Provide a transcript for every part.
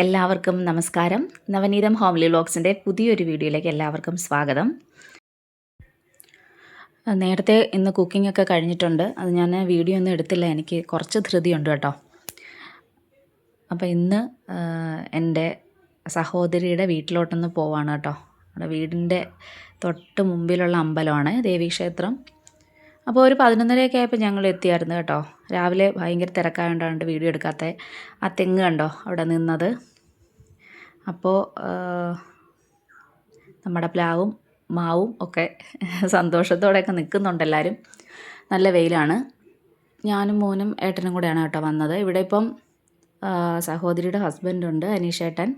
എല്ലാവർക്കും നമസ്കാരം. നവനീതം ഹോംലി വ്ലോഗ്സിൻ്റെ പുതിയൊരു വീഡിയോയിലേക്ക് എല്ലാവർക്കും സ്വാഗതം. നേരത്തെ ഇന്ന് കുക്കിംഗ് ഒക്കെ കഴിഞ്ഞിട്ടുണ്ട്. അത് ഞാൻ വീഡിയോ ഒന്നും എടുത്തില്ല, എനിക്ക് കുറച്ച് ധൃതിയുണ്ട് കേട്ടോ. അപ്പോൾ ഇന്ന് എൻ്റെ സഹോദരിയുടെ വീട്ടിലോട്ടൊന്ന് പോവാണ് കേട്ടോ. നമ്മുടെ വീടിൻ്റെ തൊട്ട് മുമ്പിലുള്ള അമ്പലമാണ് ദേവീക്ഷേത്രം. അപ്പോൾ ഒരു 11:30 ആയപ്പോൾ ഞങ്ങൾ എത്തിയായിരുന്നു കേട്ടോ. രാവിലെ ഭയങ്കര തിരക്കായതുകൊണ്ടാണ് വീഡിയോ എടുക്കാത്ത. ആ തെങ്ങ് കണ്ടോ അവിടെ നിന്നത്. അപ്പോൾ നമ്മുടെ പ്ലാവും മാവും ഒക്കെ സന്തോഷത്തോടെയൊക്കെ നിൽക്കുന്നുണ്ട് എല്ലാവരും. നല്ല വെയിലാണ്. ഞാനും മോനും ഏട്ടനും കൂടെയാണ് കേട്ടോ വന്നത്. ഇവിടെ ഇപ്പം സഹോദരിയുടെ ഹസ്ബൻഡുണ്ട്, അനീഷേട്ടൻ.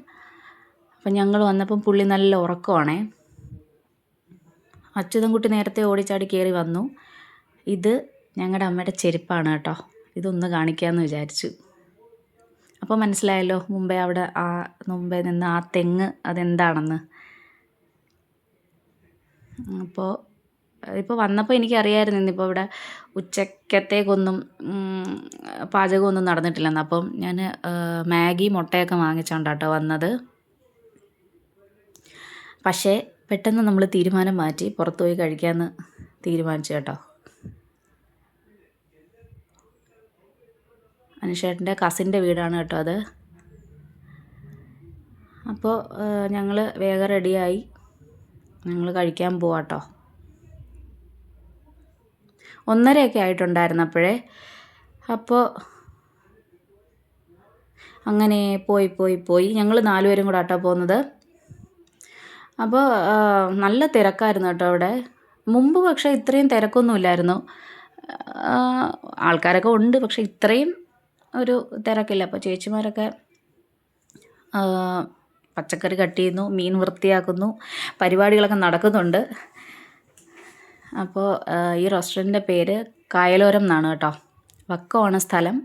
അപ്പം ഞങ്ങൾ വന്നപ്പം പുള്ളി നല്ല ഉറക്കമാണേ. അച്യുതൻകുട്ടി നേരത്തെ ഓടിച്ചാടി കയറി വന്നു. ഇത് ഞങ്ങളുടെ അമ്മയുടെ ചെരുപ്പാണ് കേട്ടോ. ഇതൊന്ന് കാണിക്കാമെന്ന് വിചാരിച്ചു. അപ്പോൾ മനസ്സിലായല്ലോ മുമ്പേ നിന്ന് ആ തെങ്ങ് അതെന്താണെന്ന്. ഇപ്പോൾ വന്നപ്പോൾ എനിക്കറിയാമായിരുന്നു ഇന്നിപ്പോൾ ഇവിടെ ഉച്ചക്കത്തേക്കൊന്നും പാചകമൊന്നും നടന്നിട്ടില്ലെന്ന്. അപ്പം ഞാൻ മാഗി മുട്ടയൊക്കെ വാങ്ങിച്ചോണ്ടാണ് കേട്ടോ വന്നത്. പക്ഷേ പെട്ടെന്ന് നമ്മൾ തീരുമാനം മാറ്റി പുറത്തു പോയി കഴിക്കാമെന്ന് തീരുമാനിച്ചു കേട്ടോ. അനുഷേട്ടൻ്റെ കസിൻ്റെ വീടാണ് കേട്ടോ അത്. അപ്പോൾ ഞങ്ങൾ വേഗം റെഡിയായി, ഞങ്ങൾ കഴിക്കാൻ പോവാം കേട്ടോ. 1:30 ആയിട്ടുണ്ടായിരുന്നപ്പോഴേ. അപ്പോൾ അങ്ങനെ പോയി ഞങ്ങൾ 4 പേരും കൂടെ ആട്ടോ പോകുന്നത്. അപ്പോൾ നല്ല തിരക്കായിരുന്നു കേട്ടോ അവിടെ. മുമ്പ് പക്ഷേ ഇത്രയും തിരക്കൊന്നുമില്ലായിരുന്നു. ആൾക്കാരൊക്കെ ഉണ്ട്, പക്ഷേ ഇത്രയും ഒരു തിരക്കില്ല. അപ്പോൾ ചേച്ചിമാരൊക്കെ പച്ചക്കറി കട്ട് ചെയ്യുന്നു, മീൻ വൃത്തിയാക്കുന്നു, പരിപാടികളൊക്കെ നടക്കുന്നുണ്ട്. അപ്പോൾ ഈ റെസ്റ്റോറൻറ്റിൻ്റെ പേര് കായലോരം എന്നാണ് കേട്ടോ. വക്കമാണ് സ്ഥലം.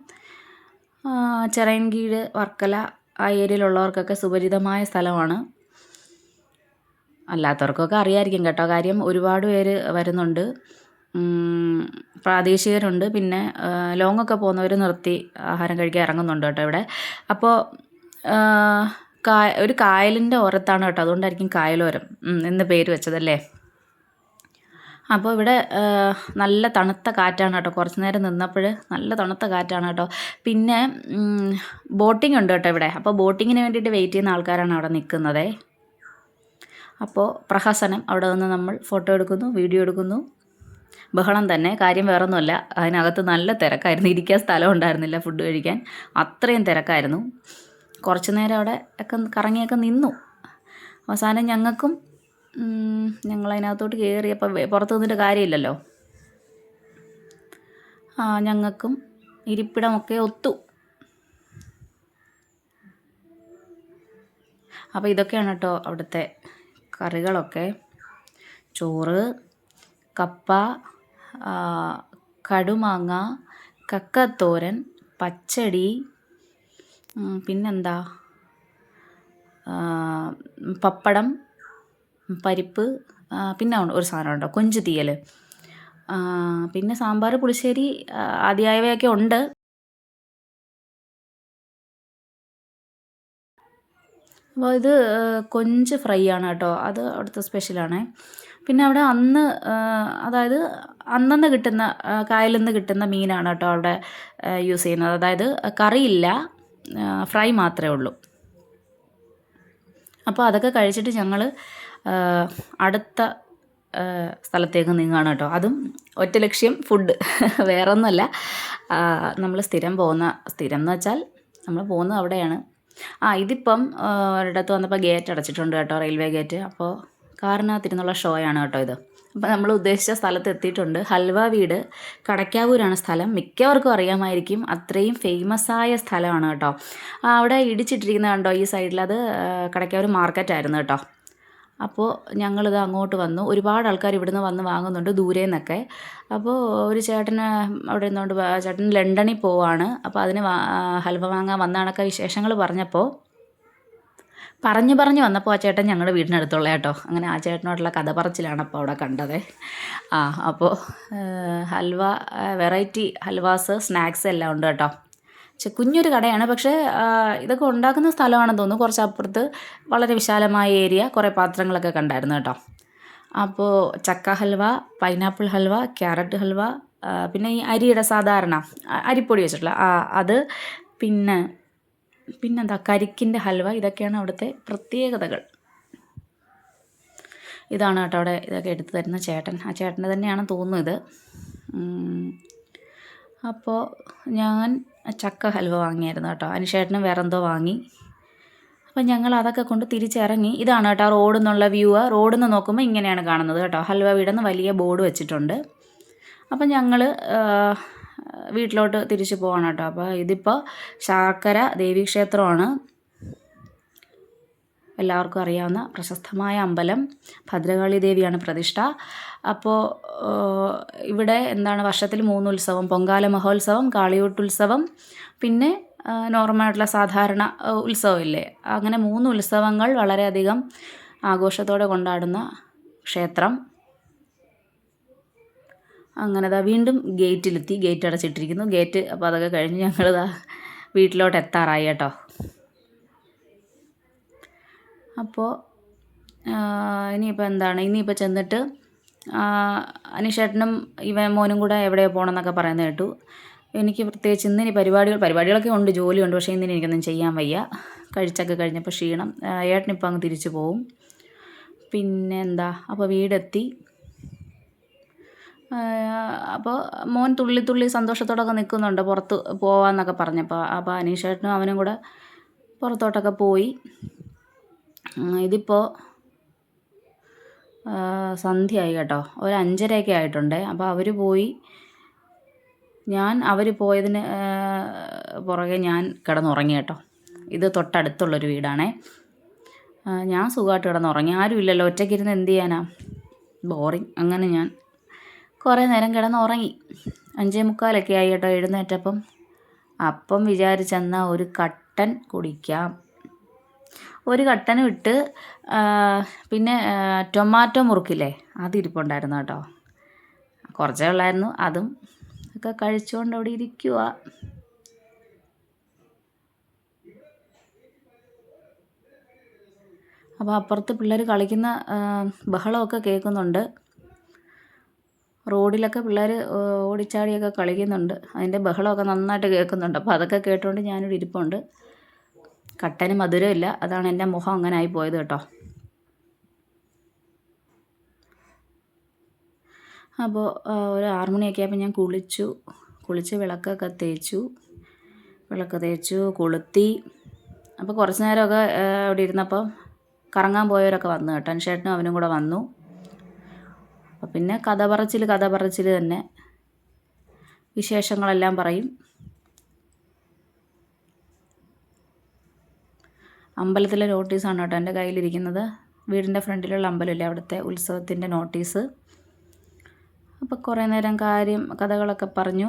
ചിറയൻകീഴ്, വർക്കല ആ ഏരിയയിലുള്ളവർക്കൊക്കെ സുപരിചിതമായ സ്ഥലമാണ്. അല്ലാത്തവർക്കൊക്കെ അറിയാമായിരിക്കും കേട്ടോ. കാര്യം ഒരുപാട് പേര് വരുന്നുണ്ട്. പ്രാദേശികരുണ്ട്, പിന്നെ ലോങ്ങൊക്കെ പോകുന്നവർ നിർത്തി ആഹാരം കഴിക്കാൻ ഇറങ്ങുന്നുണ്ട് കേട്ടോ ഇവിടെ. അപ്പോൾ ഒരു കായലിൻ്റെ ഓരത്താണ് കേട്ടോ, അതുകൊണ്ടായിരിക്കും കായലോരം എന്ന് പേര് വെച്ചതല്ലേ. അപ്പോൾ ഇവിടെ നല്ല തണുത്ത കാറ്റാണ് കേട്ടോ. കുറച്ച് നേരം നിന്നപ്പോൾ നല്ല തണുത്ത കാറ്റാണ് കേട്ടോ. പിന്നെ ബോട്ടിംഗ് ഉണ്ട് കേട്ടോ ഇവിടെ. അപ്പോൾ ബോട്ടിങ്ങിന് വേണ്ടിയിട്ട് വെയിറ്റ് ചെയ്യുന്ന ആൾക്കാരാണ് അവിടെ നിൽക്കുന്നത്. അപ്പോൾ പ്രഹസനം, അവിടെ നിന്ന് നമ്മൾ ഫോട്ടോ എടുക്കുന്നു, വീഡിയോ എടുക്കുന്നു, ബഹളം തന്നെ. കാര്യം വേറൊന്നുമല്ല, അതിനകത്ത് നല്ല തിരക്കായിരുന്നു. ഇരിക്കാൻ സ്ഥലം ഉണ്ടായിരുന്നില്ല ഫുഡ് കഴിക്കാൻ, അത്രയും തിരക്കായിരുന്നു. കുറച്ച് നേരം അവിടെ ഒക്കെ കറങ്ങിയൊക്കെ നിന്നു. അവസാനം ഞങ്ങളതിനകത്തോട്ട് കയറിയപ്പോൾ പുറത്ത് നിന്നിട്ട് കാര്യമില്ലല്ലോ. ഞങ്ങൾക്കും ഇരിപ്പിടമൊക്കെ ഒത്തു. അപ്പോൾ ഇതൊക്കെയാണ് കേട്ടോ അവിടുത്തെ കറികളൊക്കെ. ചോറ്, കപ്പ, കടുമാങ്ങ, കക്കത്തോരൻ, പച്ചടി, പിന്നെന്താ പപ്പടം, പരിപ്പ്, പിന്നെ ഒരു സാധനം ഉണ്ടോ കൊഞ്ച് തീയൽ, പിന്നെ സാമ്പാർ, പുളിശ്ശേരി ആദ്യമായവയൊക്കെ ഉണ്ട്. അപ്പോൾ ഇത് കൊഞ്ച് ഫ്രൈ ആണ് കേട്ടോ, അത് അവിടുത്തെ സ്പെഷ്യലാണ്. പിന്നെ അവിടെ അതായത് അന്നന്ന് കിട്ടുന്ന കായലിൽ നിന്ന് കിട്ടുന്ന മീനാണ് കേട്ടോ അവിടെ യൂസ് ചെയ്യുന്നത്. അതായത് കറിയില്ല, ഫ്രൈ മാത്രമേ ഉള്ളൂ. അപ്പോൾ അതൊക്കെ കഴിച്ചിട്ട് ഞങ്ങൾ അടുത്ത സ്ഥലത്തേക്ക് നീങ്ങുകയാണ് കേട്ടോ. അതും ഒറ്റ ലക്ഷ്യം ഫുഡ്, വേറൊന്നുമല്ല. നമ്മൾ സ്ഥിരം എന്ന് വെച്ചാൽ നമ്മൾ പോകുന്നത് അവിടെയാണ്. ഇതിപ്പം ഒരിടത്ത് വന്നപ്പോൾ ഗേറ്റ് അടച്ചിട്ടുണ്ട് കേട്ടോ, റെയിൽവേ ഗേറ്റ്. അപ്പോൾ കാറിനകത്തിരുന്നുള്ള ഷോയാണ് കേട്ടോ ഇത്. അപ്പോൾ നമ്മൾ ഉദ്ദേശിച്ച സ്ഥലത്ത് എത്തിയിട്ടുണ്ട്. ഹൽവ വീട്, കടയ്ക്കാവൂരാണ് സ്ഥലം. മിക്കവർക്കും അറിയാമായിരിക്കും, അത്രയും ഫേമസ് ആയ സ്ഥലമാണ് കേട്ടോ. അവിടെ ഇടിച്ചിട്ടിരിക്കുന്നത് കണ്ടോ ഈ സൈഡിൽ, അത് കടയ്ക്കാവൂർ മാർക്കറ്റായിരുന്നു കേട്ടോ. അപ്പോൾ ഞങ്ങളിത് അങ്ങോട്ട് വന്നു. ഒരുപാട് ആൾക്കാർ ഇവിടുന്ന് വന്ന് വാങ്ങുന്നുണ്ട് ദൂരെ നിന്നൊക്കെ. അപ്പോൾ ഒരു ചേട്ടന് അവിടെ നിന്നുകൊണ്ട്, ചേട്ടൻ ലണ്ടനിൽ പോവാണ്. അപ്പോൾ അതിന് ഹൽവ വാങ്ങാൻ വന്നാണൊക്കെ വിശേഷങ്ങൾ പറഞ്ഞു വന്നപ്പോൾ ആ ചേട്ടൻ ഞങ്ങളുടെ വീടിനടുത്തുള്ള കേട്ടോ. അങ്ങനെ ആ ചേട്ടനോടുള്ള കഥ പറച്ചിലാണ് അപ്പോൾ അവിടെ കണ്ടത്. അപ്പോൾ ഹൽവ, വെറൈറ്റി ഹൽവാസ്, സ്നാക്സ് എല്ലാം ഉണ്ട് കേട്ടോ. കുഞ്ഞൊരു കടയാണ്. പക്ഷേ ഇതൊക്കെ ഉണ്ടാക്കുന്ന സ്ഥലമാണെന്ന് തോന്നുന്നു. കുറച്ചപ്പുറത്ത് വളരെ വിശാലമായ ഏരിയ, കുറേ പാത്രങ്ങളൊക്കെ കണ്ടായിരുന്നു കേട്ടോ. അപ്പോൾ ചക്ക ഹൽവ, പൈനാപ്പിൾ ഹൽവ, ക്യാരറ്റ് ഹൽവ, പിന്നെ ഈ അരിയുടെ സാധാരണ അരിപ്പൊടി വെച്ചിട്ടുള്ള അത്, പിന്നെന്താ കരിക്കിൻ്റെ ഹൽവ. ഇതൊക്കെയാണ് അവിടുത്തെ പ്രത്യേകതകൾ. ഇതാണ് കേട്ടോ അവിടെ ഇതൊക്കെ എടുത്തു തരുന്ന ചേട്ടൻ. ആ ചേട്ടൻ്റെ തന്നെയാണെന്ന് തോന്നുന്നു ഇത്. അപ്പോൾ ഞാൻ ചക്ക ഹൽവ വാങ്ങിയായിരുന്നു കേട്ടോ. അനുശേട്ടനും വേറെ എന്തോ വാങ്ങി. അപ്പം ഞങ്ങൾ അതൊക്കെ കൊണ്ട് തിരിച്ചിറങ്ങി. ഇതാണ് കേട്ടോ റോഡിൽ നിന്നുള്ള വ്യൂ. റോഡിൽ നിന്ന് നോക്കുമ്പോൾ ഇങ്ങനെയാണ് കാണുന്നത് കേട്ടോ. ഹൽവ വീടെന്ന് വലിയ ബോർഡ് വെച്ചിട്ടുണ്ട്. അപ്പം ഞങ്ങൾ വീട്ടിലോട്ട് തിരിച്ച് പോവാണ് കേട്ടോ. അപ്പോൾ ഇതിപ്പോൾ ശാർക്കര ദേവീക്ഷേത്രമാണ്, എല്ലാവർക്കും അറിയാവുന്ന പ്രശസ്തമായ അമ്പലം. ഭദ്രകാളി ദേവിയാണ് പ്രതിഷ്ഠ. അപ്പോൾ ഇവിടെ എന്താണ് വർഷത്തിൽ 3 ഉത്സവം: പൊങ്കാല മഹോത്സവം, കാളിയൂട്ടുത്സവം, പിന്നെ നോർമലായിട്ടുള്ള സാധാരണ ഉത്സവമില്ലേ, അങ്ങനെ 3 ഉത്സവങ്ങൾ വളരെയധികം ആഘോഷത്തോടെ കൊണ്ടാടുന്ന ക്ഷേത്രം. അങ്ങനെ വീണ്ടും ഗേറ്റിലെത്തി. ഗേറ്റ് അടച്ചിട്ടിരിക്കുന്നു. അപ്പോൾ അതൊക്കെ കഴിഞ്ഞ് ഞങ്ങൾ വീട്ടിലോട്ട് എത്താറായി കേട്ടോ. അപ്പോൾ ഇനിയിപ്പോൾ ചെന്നിട്ട് അനീഷേട്ടനും മോനും കൂടെ എവിടെയോ പോകണമെന്നൊക്കെ പറയുന്നത് കേട്ടു. എനിക്ക് പ്രത്യേകിച്ച് ഇന്നിനി പരിപാടികളൊക്കെ ഉണ്ട്, ജോലിയുണ്ട്. പക്ഷേ ഇന്നിനി എനിക്കൊന്നും ചെയ്യാൻ വയ്യ. കഴിച്ചൊക്കെ കഴിഞ്ഞപ്പോൾ ക്ഷീണം. ഏട്ടനിപ്പോൾ അങ്ങ് തിരിച്ചു പോവും. അപ്പോൾ വീടെത്തി. അപ്പോൾ മോൻ തുള്ളി സന്തോഷത്തോടൊക്കെ നിൽക്കുന്നുണ്ട് പുറത്ത് പോവാന്നൊക്കെ പറഞ്ഞപ്പോൾ. അപ്പോൾ അനീഷേട്ടനും അവനും കൂടെ പുറത്തോട്ടൊക്കെ പോയി. ഇതിപ്പോൾ സന്ധ്യയായി കേട്ടോ. ഒരു 5:30 ആയിട്ടുണ്ട്. അപ്പോൾ അവർ പോയി. അവർ പോയതിന് പുറകെ ഞാൻ കിടന്നുറങ്ങി കേട്ടോ. ഇത് തൊട്ടടുത്തുള്ളൊരു വീടാണേ. ഞാൻ സുഖമായിട്ട് കിടന്നുറങ്ങി. ആരുമില്ലല്ലോ, ഒറ്റയ്ക്കിരുന്ന് എന്ത് ചെയ്യാനാ, ബോറിങ്. അങ്ങനെ ഞാൻ കുറേ നേരം കിടന്നുറങ്ങി. 5:45 ആയി കേട്ടോ എഴുന്നേറ്റപ്പം. അപ്പം വിചാരിച്ചെന്നാൽ ഒരു കട്ടൻ കുടിക്കാം. ഒരു കട്ടനും ഇട്ട് പിന്നെ ടൊമാറ്റോ മുറുക്കില്ലേ, അതിരിപ്പുണ്ടായിരുന്നു കേട്ടോ. കുറച്ചേ ഉള്ളായിരുന്നു. അതും ഒക്കെ കഴിച്ചുകൊണ്ട് അവിടെ ഇരിക്കുക. അപ്പോൾ അപ്പുറത്ത് പിള്ളേർ കളിക്കുന്ന ബഹളമൊക്കെ കേൾക്കുന്നുണ്ട്. റോഡിലൊക്കെ പിള്ളേർ ഓടിച്ചാടിയൊക്കെ കളിക്കുന്നുണ്ട്. അതിൻ്റെ ബഹളമൊക്കെ നന്നായിട്ട് കേൾക്കുന്നുണ്ട്. അപ്പോൾ അതൊക്കെ കേട്ടുകൊണ്ട് ഞാനിവിടെ ഇരിപ്പുണ്ട്. കട്ടന് മധുരമില്ല, അതാണ് എൻ്റെ മുഖം അങ്ങനെ ആയി പോയത് കേട്ടോ. അപ്പോൾ ഒരു 6 മണിയൊക്കെ ആയപ്പോൾ ഞാൻ കുളിച്ച് വിളക്കൊക്കെ തേച്ചു കൊളുത്തി. അപ്പോൾ കുറച്ച് നേരമൊക്കെ അവിടെ ഇരുന്നപ്പോൾ കറങ്ങാൻ പോയവരൊക്കെ വന്നു കേട്ടോ. അനുശേട്ടനും അവനും കൂടെ വന്നു. അപ്പോൾ പിന്നെ കഥ പറച്ചിൽ തന്നെ. വിശേഷങ്ങളെല്ലാം പറയും. അമ്പലത്തിലെ നോട്ടീസാണ് കേട്ടോ എൻ്റെ കയ്യിലിരിക്കുന്നത്. വീടിൻ്റെ ഫ്രണ്ടിലുള്ള അമ്പലമില്ലേ, അവിടുത്തെ ഉത്സവത്തിൻ്റെ നോട്ടീസ്. അപ്പോൾ കുറേ നേരം കഥകളൊക്കെ പറഞ്ഞു.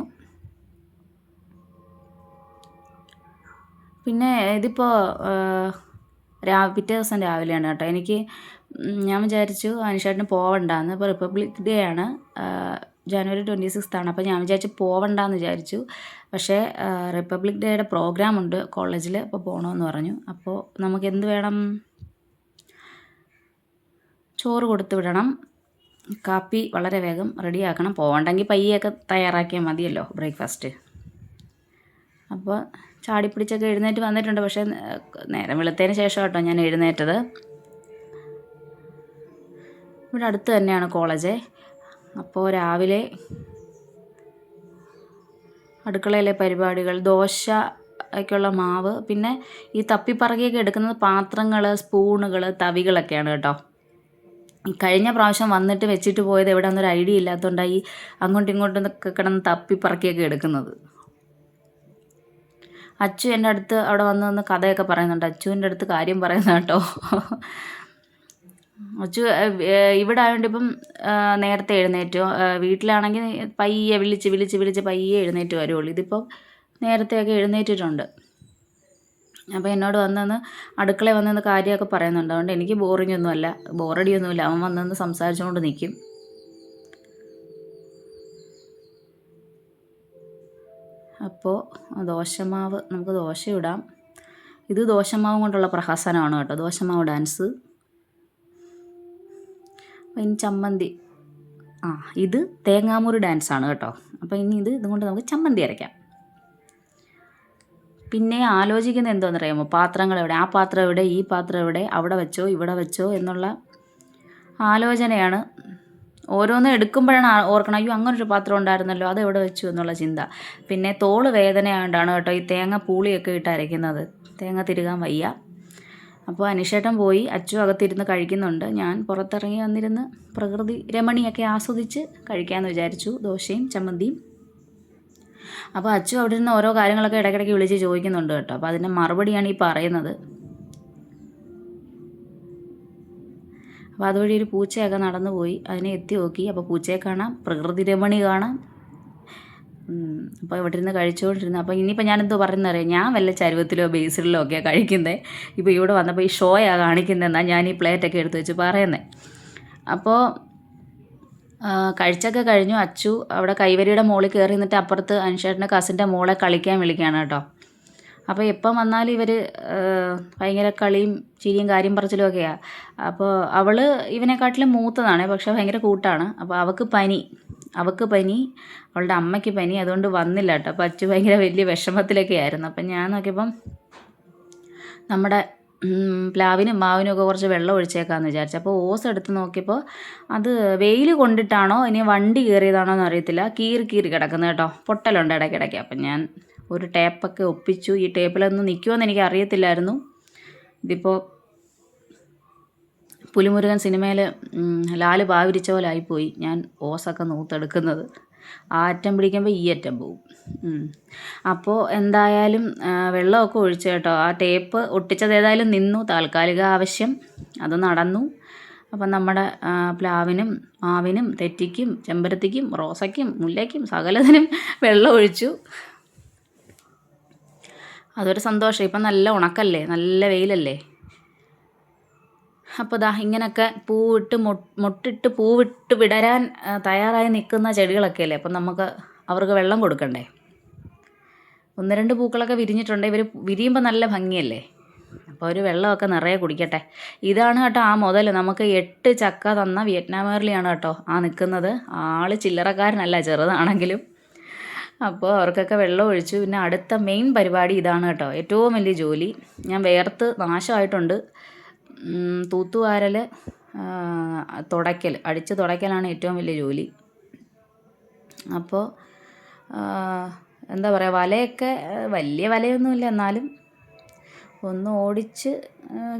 പിന്നെ ഇതിപ്പോൾ പിറ്റേ ദിവസം രാവിലെയാണ് കേട്ടോ. ഞാൻ വിചാരിച്ചു അനുശേട്ടന് പോവണ്ടെന്ന്. ഇപ്പോൾ റിപ്പബ്ലിക് ഡേ ആണ്, ജനുവരി 26 അപ്പോൾ ഞാൻ വിചാരിച്ചു പോവണ്ടെന്ന് വിചാരിച്ചു. പക്ഷേ റിപ്പബ്ലിക് ഡേയുടെ പ്രോഗ്രാം ഉണ്ട് കോളേജിൽ, അപ്പോൾ പോകണമെന്ന് പറഞ്ഞു. അപ്പോൾ നമുക്ക് എന്ത് വേണം, ചോറ് കൊടുത്തു വിടണം, കാപ്പി വളരെ വേഗം റെഡിയാക്കണം. പോകണ്ടെങ്കിൽ പയ്യൊക്കെ തയ്യാറാക്കിയാൽ മതിയല്ലോ ബ്രേക്ക്ഫാസ്റ്റ്. അപ്പോൾ ചാടിപ്പിടിച്ചൊക്കെ എഴുന്നേറ്റ് വന്നിട്ടുണ്ട്. പക്ഷേ നേരം വെളുത്തതിന് ശേഷം കേട്ടോ ഞാൻ എഴുന്നേറ്റത്. ഇവിടെ അടുത്ത് തന്നെയാണ് കോളേജ്. അപ്പോൾ രാവിലെ അടുക്കളയിലെ പരിപാടികൾ, ദോശയ്ക്കുള്ള മാവ്, പിന്നെ ഈ തപ്പിപ്പറകിയൊക്കെ എടുക്കുന്നത് പാത്രങ്ങൾ, സ്പൂണുകൾ, തവികളൊക്കെയാണ് കേട്ടോ. കഴിഞ്ഞ പ്രാവശ്യം വന്നിട്ട് വെച്ചിട്ട് പോയത് എവിടെയാണെന്നൊരു ഐഡിയ ഇല്ലാത്തതുകൊണ്ടാണ് ഈ അങ്ങോട്ടും ഇങ്ങോട്ടും കിടന്ന് തപ്പിപ്പറക്കിയൊക്കെ എടുക്കുന്നത്. അച്ചു എൻ്റെ അടുത്ത് അവിടെ വന്ന് കഥയൊക്കെ പറയുന്നുണ്ട്. അച്ചുവിൻ്റെ അടുത്ത് കാര്യം പറയുന്ന കേട്ടോ. അച്ചു ഇവിടെ ആയതുകൊണ്ട് ഇപ്പം നേരത്തെ എഴുന്നേറ്റു. വീട്ടിലാണെങ്കിൽ പയ്യെ വിളിച്ച് പയ്യെ എഴുന്നേറ്റ് വരുള്ളൂ. ഇതിപ്പം നേരത്തെയൊക്കെ എഴുന്നേറ്റിട്ടുണ്ട്. അപ്പോൾ എന്നോട് വന്ന് അടുക്കളയിൽ വന്ന് കാര്യമൊക്കെ പറയുന്നുണ്ട്. അതുകൊണ്ട് എനിക്ക് ബോറടിയൊന്നുമില്ല. അവൻ വന്ന് സംസാരിച്ചുകൊണ്ട് നിൽക്കും. ഇപ്പോൾ ദോശമാവ് നമുക്ക് ദോശ ഇടാം. ഇത് ദോശമാവ് കൊണ്ടുള്ള പ്രഹസനമാണ് കേട്ടോ, ദോശമാവ് ഡാൻസ്. അപ്പോൾ ഇനി ചമ്മന്തി, ഇത് തേങ്ങാമുറി ഡാൻസാണ് കേട്ടോ. അപ്പോൾ ഇനി ഇതുകൊണ്ട് നമുക്ക് ചമ്മന്തി അരയ്ക്കാം. പിന്നെ ആലോചിക്കുന്നത് എന്താണെന്ന് അറിയാമോ, പാത്രങ്ങൾ എവിടെ, ആ പാത്രം എവിടെ, ഈ പാത്രം എവിടെ, അവിടെ വെച്ചോ ഇവിടെ വെച്ചോ എന്നുള്ള ആലോചനയാണ്. ഓരോന്നും എടുക്കുമ്പോഴാണ് ഓർക്കണം, അയ്യോ അങ്ങനൊരു പാത്രം ഉണ്ടായിരുന്നല്ലോ, അത് എവിടെ വെച്ചു എന്നുള്ള ചിന്ത. പിന്നെ തോള് വേദനയായിട്ടാണ് കേട്ടോ ഈ തേങ്ങ പൂളിയൊക്കെ ഇട്ട് അരയ്ക്കുന്നത്, തേങ്ങ തിരുകാൻ വയ്യ. അപ്പോൾ അനിഷേട്ടൻ പോയി, അച്ചു അകത്തിരുന്ന് കഴിക്കുന്നുണ്ട്. ഞാൻ പുറത്തിറങ്ങി വന്നിരുന്ന് പ്രകൃതി രമണിയൊക്കെ ആസ്വദിച്ച് കഴിക്കാമെന്ന് വിചാരിച്ചു, ദോശയും ചമ്മന്തിയും. അപ്പോൾ അച്ചു അവിടെ നിന്ന് ഓരോ കാര്യങ്ങളൊക്കെ ഇടയ്ക്കിടയ്ക്ക് വിളിച്ച് ചോദിക്കുന്നുണ്ട് കേട്ടോ. അപ്പോൾ അതിൻ്റെ മറുപടിയാണ് ഈ പറയുന്നത്. അപ്പോൾ അതുവഴി ഒരു പൂച്ചയൊക്കെ നടന്നു പോയി, അതിനെ എത്തി നോക്കി. അപ്പോൾ പൂച്ചയെ കാണാം, പ്രകൃതി രമണി കാണാം. അപ്പോൾ ഇവിടെ ഇരുന്ന് കഴിച്ചുകൊണ്ടിരുന്നു. അപ്പോൾ ഇനിയിപ്പോൾ ഞാനെന്തോ പറയുന്നറിയാം, ഞാൻ വല്ല ചരുവത്തിലോ ബേസിലോ ഒക്കെ കഴിക്കുന്നത്. ഇപ്പോൾ ഇവിടെ വന്നപ്പോൾ ഈ ഷോയാണ് കാണിക്കുന്നതെന്നാണ് ഞാൻ ഈ പ്ലേറ്റൊക്കെ എടുത്ത് വെച്ച് പറയുന്നത്. അപ്പോൾ കഴിച്ചൊക്കെ കഴിഞ്ഞു. അച്ചു അവിടെ കൈവരിയുടെ മുകളിൽ കയറി നിന്നിട്ട് അപ്പുറത്ത് അനിഷേട്ടൻ്റെ കസിൻ്റെ മോളെ കളിക്കാൻ വിളിക്കുകയാണ് കേട്ടോ. അപ്പോൾ എപ്പം വന്നാലും ഇവർ ഭയങ്കര കളിയും ചിരിയും കാര്യം പറച്ചിലും ഒക്കെയാണ്. അപ്പോൾ അവൾ ഇവനെക്കാട്ടിലും മൂത്തതാണ്, പക്ഷേ ഭയങ്കര കൂട്ടാണ്. അപ്പോൾ അവൾക്ക് പനി, അവളുടെ അമ്മയ്ക്ക് പനി, അതുകൊണ്ട് വന്നില്ല കേട്ടോ. അപ്പോൾ അച്ചു ഭയങ്കര വലിയ വിഷമത്തിലൊക്കെ ആയിരുന്നു. അപ്പം ഞാൻ നോക്കിയപ്പം നമ്മുടെ പ്ലാവിനും മാവിനും ഒക്കെ കുറച്ച് വെള്ളം ഒഴിച്ചേക്കാമെന്ന് വിചാരിച്ചു. അപ്പോൾ ഓസ് എടുത്ത് നോക്കിയപ്പോൾ അത് വെയിൽ കൊണ്ടിട്ടാണോ ഇനി വണ്ടി കയറിയതാണോ എന്ന് അറിയത്തില്ല, കീറി കിടക്കുന്നത് കേട്ടോ, പൊട്ടലുണ്ട് ഇടയ്ക്കിടയ്ക്ക്. അപ്പം ഞാൻ ഒരു ടേപ്പൊക്കെ ഒപ്പിച്ചു. ഈ ടേപ്പിലൊന്നും നിൽക്കുമെന്ന് എനിക്ക് അറിയത്തില്ലായിരുന്നു. ഇതിപ്പോൾ പുലിമുരുകൻ സിനിമയിൽ ലാല് പാവിരിച്ച പോലെ ആയിപ്പോയി ഞാൻ ഓസൊക്കെ നൂത്തെടുക്കുന്നത്. ആ അറ്റം പിടിക്കുമ്പോൾ ഈ അറ്റം പോവും. അപ്പോൾ എന്തായാലും വെള്ളമൊക്കെ ഒഴിച്ചു കേട്ടോ. ആ ടേപ്പ് ഒട്ടിച്ചത് ഏതായാലും നിന്നു, താൽക്കാലിക ആവശ്യം അത് നടന്നു. അപ്പം നമ്മുടെ പ്ലാവിനും മാവിനും തെറ്റിക്കും ചെമ്പരത്തിക്കും റോസയ്ക്കും മുല്ലയ്ക്കും സകലതിനും വെള്ളം ഒഴിച്ചു. അതൊരു സന്തോഷം. ഇപ്പം നല്ല ഉണക്കല്ലേ, നല്ല വെയിലല്ലേ. അപ്പോൾ ദാ ഇങ്ങനെയൊക്കെ മൊട്ടിട്ട് പൂവിട്ട് വിടരാൻ തയ്യാറായി നിൽക്കുന്ന ചെടികളൊക്കെ അല്ലേ, അപ്പം നമുക്ക് അവർക്ക് വെള്ളം കൊടുക്കണ്ടേ. 1-2 പൂക്കളൊക്കെ വിരിഞ്ഞിട്ടുണ്ട്. ഇവർ വിരിയുമ്പോൾ നല്ല ഭംഗിയല്ലേ. അപ്പോൾ ഒരു വെള്ളമൊക്കെ നിറയെ കുടിക്കട്ടെ. ഇതാണ് കേട്ടോ ആ മുതൽ, നമുക്ക് 8 ചക്ക തന്ന വിയറ്റ്നാമേർലിയാണ് കേട്ടോ ആ നിൽക്കുന്നത്. ആൾ ചില്ലറക്കാരനല്ല, ചെറുതാണെങ്കിലും. അപ്പോൾ അവർക്കൊക്കെ വെള്ളം ഒഴിച്ചു. പിന്നെ അടുത്ത മെയിൻ പരിപാടി ഇതാണ് കേട്ടോ, ഏറ്റവും വലിയ ജോലി. ഞാൻ വേർത്ത് നാശമായിട്ടുണ്ട്. തൂത്തുവാരൽ, അടിച്ച് തുടയ്ക്കലാണ് ഏറ്റവും വലിയ ജോലി. അപ്പോൾ എന്താ പറയുക, വലയൊക്കെ വലിയ വലയൊന്നുമില്ല, എന്നാലും ഒന്ന് ഓടിച്ച്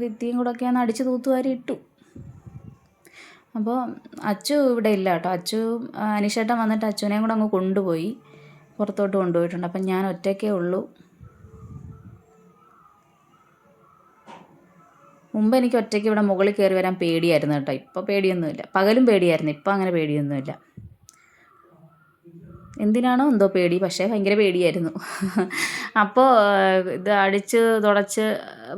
ഭിത്തിയും കൂടെയൊക്കെ ഒന്ന് അടിച്ച് തൂത്തുവാരി ഇട്ടു. അപ്പോൾ അച്ചു ഇവിടെ ഇല്ല കേട്ടോ. അച്ചു അനിഷേട്ടൻ വന്നിട്ട് അച്ചുവിനെയും കൂടെ അങ്ങ് കൊണ്ടുപോയി, പുറത്തോട്ട് കൊണ്ടുപോയിട്ടുണ്ട്. അപ്പം ഞാൻ ഒറ്റയ്ക്കേ ഉള്ളൂ. മുമ്പ് എനിക്ക് ഒറ്റയ്ക്ക് ഇവിടെ മുകളിൽ കയറി വരാൻ പേടിയായിരുന്നു കേട്ടോ. ഇപ്പോൾ പേടിയൊന്നുമില്ല. പകലും പേടിയായിരുന്നു, ഇപ്പോൾ അങ്ങനെ പേടിയൊന്നുമില്ല. എന്തിനാണോ എന്തോ പേടി, പക്ഷേ ഭയങ്കര പേടിയായിരുന്നു. അപ്പോൾ ഇത് അടിച്ച് തുടച്ച്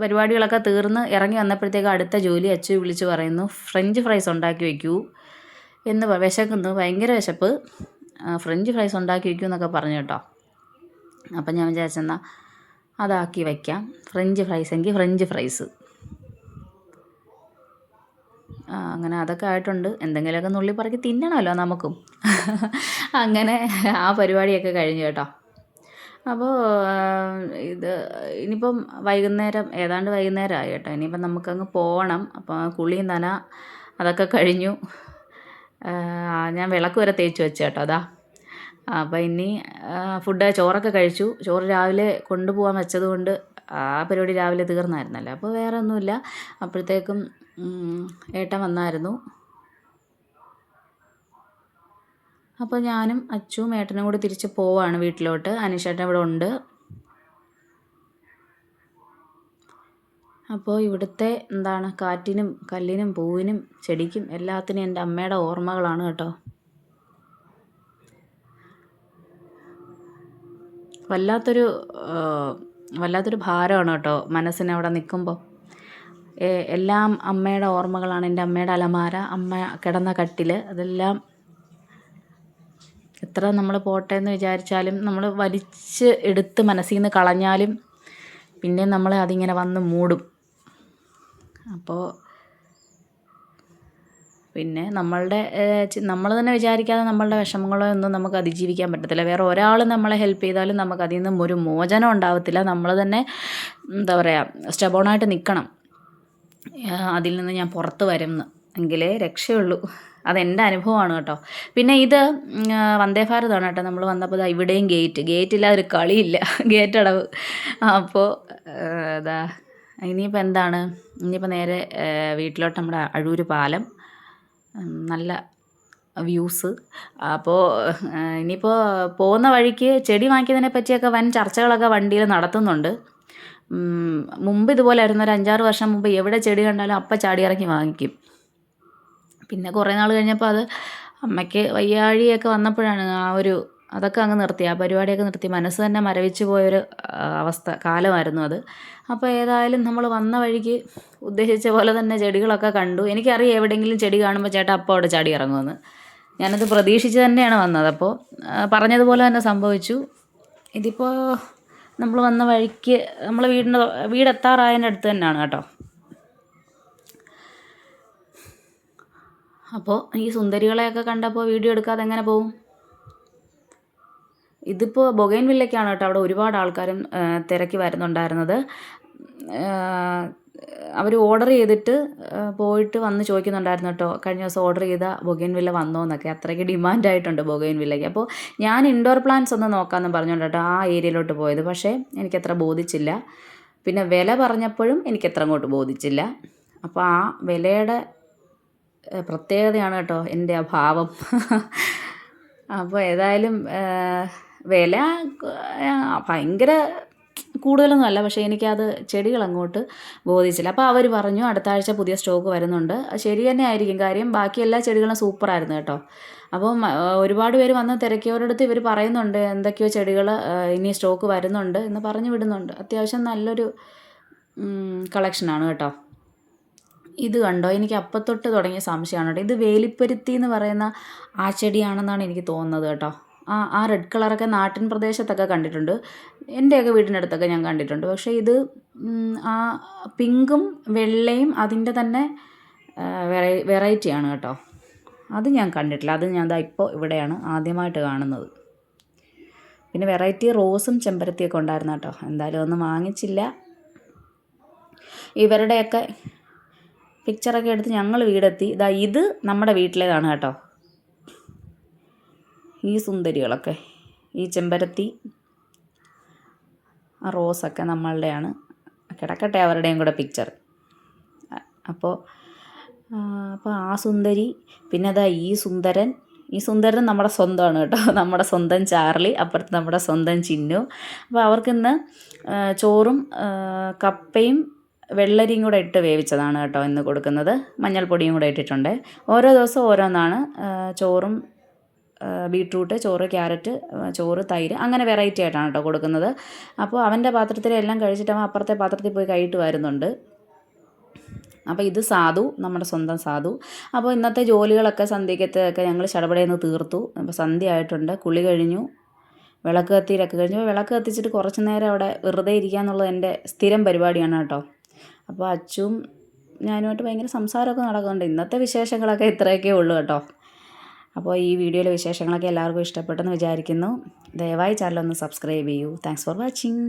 പരിപാടികളൊക്കെ തീർന്ന് ഇറങ്ങി വന്നപ്പോഴത്തേക്ക് അടുത്ത ജോലി അച്ചു വിളിച്ച് പറയുന്നു, ഫ്രഞ്ച് ഫ്രൈസ് ഉണ്ടാക്കി വയ്ക്കൂ എന്ന്. വിശക്കുന്നു, ഭയങ്കര വിശപ്പ്, ഫ്രഞ്ച് ഫ്രൈസ് ഉണ്ടാക്കി വയ്ക്കൂ എന്നൊക്കെ പറഞ്ഞു കേട്ടോ. അപ്പം ഞാൻ വിചാരിച്ചെന്നാൽ അതാക്കി വയ്ക്കാം. ഫ്രഞ്ച് ഫ്രൈസ് എങ്കിൽ ഫ്രഞ്ച് ഫ്രൈസ്. അങ്ങനെ അതൊക്കെ ആയിട്ടുണ്ട്. എന്തെങ്കിലുമൊക്കെ നുള്ളി പറക്കി തിന്നണമല്ലോ നമുക്കും. അങ്ങനെ ആ പരിപാടിയൊക്കെ കഴിഞ്ഞു കേട്ടോ. അപ്പോൾ ഇത് ഇനിയിപ്പം ഏതാണ്ട് വൈകുന്നേരമായി കേട്ടോ. ഇനിയിപ്പം നമുക്കങ്ങ് പോകണം. അപ്പോൾ കുളിയും നന അതൊക്കെ കഴിഞ്ഞു. ഞാൻ വിളക്ക് വരെ തേച്ച് വെച്ചു കേട്ടോ. അതാ. അപ്പോൾ ഇനി ചോറൊക്കെ കഴിച്ചു. ചോറ് രാവിലെ കൊണ്ടുപോകാൻ വെച്ചത് കൊണ്ട് ആ പരിപാടി രാവിലെ തീർന്നായിരുന്നല്ലോ. അപ്പോൾ വേറെ ഒന്നുമില്ല. അപ്പോഴത്തേക്കും ഏട്ടൻ വന്നായിരുന്നു. അപ്പോൾ ഞാനും അച്ചുവും ഏട്ടനും കൂടി തിരിച്ച് പോവാണ് വീട്ടിലോട്ട്. അനീഷേട്ടൻ ഇവിടെ ഉണ്ട്. അപ്പോൾ ഇവിടുത്തെ കാറ്റിനും കല്ലിനും പൂവിനും ചെടിക്കും എല്ലാത്തിനും എൻ്റെ അമ്മയുടെ ഓർമ്മകളാണ് കേട്ടോ. വല്ലാത്തൊരു ഭാരമാണ് കേട്ടോ മനസ്സിന് അവിടെ നിൽക്കുമ്പോൾ. എല്ലാം അമ്മയുടെ ഓർമ്മകളാണ്. എൻ്റെ അമ്മയുടെ അലമാര, അമ്മ കിടന്ന കട്ടിൽ, അതെല്ലാം എത്ര നമ്മൾ പോട്ടെ എന്ന് വിചാരിച്ചാലും നമ്മൾ വലിച്ച് എടുത്ത് മനസ്സിൽ നിന്ന് കളഞ്ഞാലും പിന്നെ നമ്മളെ അതിങ്ങനെ വന്ന് മൂടും. അപ്പോൾ പിന്നെ നമ്മൾ തന്നെ വിചാരിക്കാതെ നമ്മളുടെ വിഷമങ്ങളോ ഒന്നും നമുക്ക് അതിജീവിക്കാൻ പറ്റത്തില്ല. വേറെ ഒരാൾ നമ്മളെ ഹെൽപ്പ് ചെയ്താലും നമുക്ക് അതിൽ നിന്നും ഒരു മോചനം ഉണ്ടാവത്തില്ല. നമ്മൾ തന്നെ എന്താ പറയുക, സ്റ്റബോണായിട്ട് നിൽക്കണം. അതിൽ നിന്ന് ഞാൻ പുറത്ത് വരും എങ്കിലേ രക്ഷയുള്ളൂ. അതെൻ്റെ അനുഭവമാണ് കേട്ടോ. പിന്നെ ഇത് വന്ദേ ഭാരതമാണ് കേട്ടോ. നമ്മൾ വന്നപ്പോൾ ഇവിടെയും ഗേറ്റില്ലാതെ ഒരു കളിയില്ല, ഗേറ്റ് അടവ്. അപ്പോൾ ഇതാ ഇനിയിപ്പോൾ എന്താണ്, ഇനിയിപ്പോൾ നേരെ വീട്ടിലോട്ട് നമ്മുടെ അഴൂർ പാലം, നല്ല വ്യൂസ്. അപ്പോൾ ഇനിയിപ്പോൾ പോകുന്ന വഴിക്ക് ചെടി വാങ്ങിക്കുന്നതിനെ പറ്റിയൊക്കെ വൻ ചർച്ചകളൊക്കെ വണ്ടിയിൽ നടത്തുന്നുണ്ട്. മുമ്പ് ഇതുപോലെ ആയിരുന്നു. ഒരു 5-6 വർഷം മുമ്പ് എവിടെ ചെടി കണ്ടാലും അപ്പം ചാടി ഇറങ്ങി വാങ്ങിക്കും. പിന്നെ കുറേ നാൾ കഴിഞ്ഞപ്പോൾ അത് അമ്മയ്ക്ക് വയ്യാഴിയൊക്കെ വന്നപ്പോഴാണ് അതൊക്കെ അങ്ങ് നിർത്തി, ആ പരിപാടിയൊക്കെ നിർത്തി. മനസ്സ് തന്നെ മരവിച്ച് പോയൊരു കാലമായിരുന്നു അത്. അപ്പോൾ ഏതായാലും നമ്മൾ വന്ന വഴിക്ക് ഉദ്ദേശിച്ച പോലെ തന്നെ ചെടികളൊക്കെ കണ്ടു. എനിക്കറിയാം എവിടെയെങ്കിലും ചെടി കാണുമ്പോൾ ചേട്ടാ അപ്പോൾ അവിടെ ചാടി ഇറങ്ങുമെന്ന്. ഞാനത് പ്രതീക്ഷിച്ച് തന്നെയാണ് വന്നത്. അപ്പോൾ പറഞ്ഞതുപോലെ തന്നെ സംഭവിച്ചു. ഇതിപ്പോൾ നമ്മൾ വന്ന വഴിക്ക് നമ്മൾ വീടെത്താറായതിൻ്റെ അടുത്ത് തന്നെയാണ് കേട്ടോ. അപ്പോൾ ഈ സുന്ദരികളെയൊക്കെ കണ്ടപ്പോൾ വീഡിയോ എടുക്കാതെ എങ്ങനെ പോവും? ഇതിപ്പോൾ ബൊഗൈൻവില്ലയ്ക്കാണ് കേട്ടോ. അവിടെ ഒരുപാട് ആൾക്കാരും തിരക്കി വരുന്നുണ്ടായിരുന്നത്. അവർ ഓർഡർ ചെയ്തിട്ട് പോയിട്ട് വന്ന് ചോദിക്കുന്നുണ്ടായിരുന്നു കേട്ടോ, കഴിഞ്ഞ ദിവസം ഓർഡർ ചെയ്ത ബൊഗൈൻവില്ല വന്നോ എന്നൊക്കെ. അത്രയ്ക്ക് ഡിമാൻഡായിട്ടുണ്ട് ബൊഗൈൻവില്ലയ്ക്ക്. അപ്പോൾ ഞാൻ ഇൻഡോർ പ്ലാന്റ്സ് ഒന്ന് നോക്കാമെന്ന് പറഞ്ഞുകൊണ്ട് കേട്ടോ ആ ഏരിയയിലോട്ട് പോയത്. പക്ഷേ എനിക്കത്ര ബോധിച്ചില്ല. പിന്നെ വില പറഞ്ഞപ്പോഴും എനിക്കത്ര അങ്ങോട്ട് ബോധിച്ചില്ല. അപ്പോൾ ആ വിലയുടെ പ്രത്യേകതയാണ് കേട്ടോ എൻ്റെ ആ ഭാവം. അപ്പോൾ ഏതായാലും വില ഭയങ്കര കൂടുതലൊന്നും അല്ല, പക്ഷേ എനിക്കത് ചെടികൾ അങ്ങോട്ട് ബോധിച്ചില്ല. അപ്പോൾ അവർ പറഞ്ഞു അടുത്ത ആഴ്ച പുതിയ സ്റ്റോക്ക് വരുന്നുണ്ട്. ശരി തന്നെ ആയിരിക്കും, കാര്യം ബാക്കി എല്ലാ ചെടികളും സൂപ്പറായിരുന്നു കേട്ടോ. അപ്പം ഒരുപാട് പേര് വന്ന് തിരക്കിയവരടുത്ത് ഇവർ പറയുന്നുണ്ട് എന്തൊക്കെയോ ചെടികൾ ഇനി സ്റ്റോക്ക് വരുന്നുണ്ട് എന്ന് പറഞ്ഞു വിടുന്നുണ്ട്. അത്യാവശ്യം നല്ലൊരു കളക്ഷനാണ് കേട്ടോ. ഇത് കണ്ടോ, എനിക്ക് അപ്പത്തൊട്ട് തുടങ്ങിയ സംശയമാണ് കേട്ടോ. ഇത് വേലിപ്പരുത്തി എന്ന് പറയുന്ന ആ ചെടിയാണെന്നാണ് എനിക്ക് തോന്നുന്നത് കേട്ടോ. ആ റെഡ് കളറൊക്കെ നാട്ടിൻ പ്രദേശത്തൊക്കെ കണ്ടിട്ടുണ്ട്, എൻ്റെയൊക്കെ വീടിൻ്റെ അടുത്തൊക്കെ ഞാൻ കണ്ടിട്ടുണ്ട്. പക്ഷേ ഇത് ആ പിങ്കും വെള്ളയും അതിൻ്റെ തന്നെ വെറൈറ്റിയാണ് കേട്ടോ. അത് ഞാൻ കണ്ടിട്ടില്ല. അത് ഞാൻ ഇപ്പോൾ ഇവിടെയാണ് ആദ്യമായിട്ട് കാണുന്നത്. പിന്നെ വെറൈറ്റി റോസും ചെമ്പരത്തിയൊക്കെ ഉണ്ടായിരുന്നു കേട്ടോ. എന്തായാലും ഒന്നും വാങ്ങിച്ചില്ല. ഇവരുടെയൊക്കെ പിക്ചറൊക്കെ എടുത്ത് ഞങ്ങൾ വീടെത്തി. ഇത് നമ്മുടെ വീട്ടിലേതാണ് കേട്ടോ. ഈ സുന്ദരികളൊക്കെ, ഈ ചെമ്പരത്തി, ആ റോസൊക്കെ നമ്മളുടെയാണ്. കിടക്കട്ടെ അവരുടെയും കൂടെ പിക്ചർ. അപ്പോൾ ആ സുന്ദരി, പിന്നെ ഈ സുന്ദരൻ നമ്മുടെ സ്വന്തമാണ് കേട്ടോ. നമ്മുടെ സ്വന്തം ചാർലി, അപ്പുറത്ത് നമ്മുടെ സ്വന്തം ചിന്നു. അപ്പോൾ അവർക്കിന്ന് ചോറും കപ്പയും വെള്ളരിയും കൂടെ ഇട്ട് വേവിച്ചതാണ് കേട്ടോ ഇന്ന് കൊടുക്കുന്നത്. മഞ്ഞൾപ്പൊടിയും കൂടെ ഇട്ടിട്ടുണ്ട്. ഓരോ ദിവസം ഓരോന്നാണ്. ചോറും ബീട്രൂട്ട്, ചോറ് ക്യാരറ്റ്, ചോറ് തൈര്, അങ്ങനെ വെറൈറ്റി ആയിട്ടാണ് കേട്ടോ കൊടുക്കുന്നത്. അപ്പോൾ അവൻ്റെ പാത്രത്തിലെല്ലാം കഴിച്ചിട്ട് അവൻ അപ്പുറത്തെ പാത്രത്തിൽ പോയി കൈയിട്ട് വരുന്നുണ്ട്. അപ്പോൾ ഇത് സാധു, നമ്മുടെ സ്വന്തം സാധു. അപ്പോൾ ഇന്നത്തെ ജോലികളൊക്കെ സന്ധ്യക്കത്തൊക്കെ ഞങ്ങൾ ചടപടയെന്ന് തീർത്തു. അപ്പോൾ സന്ധ്യ ആയിട്ടുണ്ട്. കുളി കഴിഞ്ഞു, വിളക്ക് കത്തിയിലൊക്കെ കഴിഞ്ഞു. വിളക്ക് കത്തിച്ചിട്ട് കുറച്ച് നേരം അവിടെ വെറുതെ ഇരിക്കുക എന്നുള്ളത് എൻ്റെ സ്ഥിരം പരിപാടിയാണ് കേട്ടോ. അപ്പോൾ അച്ചും ഞാനുമായിട്ട് ഭയങ്കര സംസാരമൊക്കെ നടക്കുന്നുണ്ട്. ഇന്നത്തെ വിശേഷങ്ങളൊക്കെ ഇത്രയൊക്കെ ഉള്ളൂ കേട്ടോ. അപ്പോൾ ഈ വീഡിയോയിലെ വിശേഷങ്ങളൊക്കെ എല്ലാവർക്കും ഇഷ്ടപ്പെട്ടെന്ന് വിചാരിക്കുന്നു. ദയവായി ചാനൽ ഒന്ന് സബ്സ്ക്രൈബ് ചെയ്യൂ. Thanks for watching.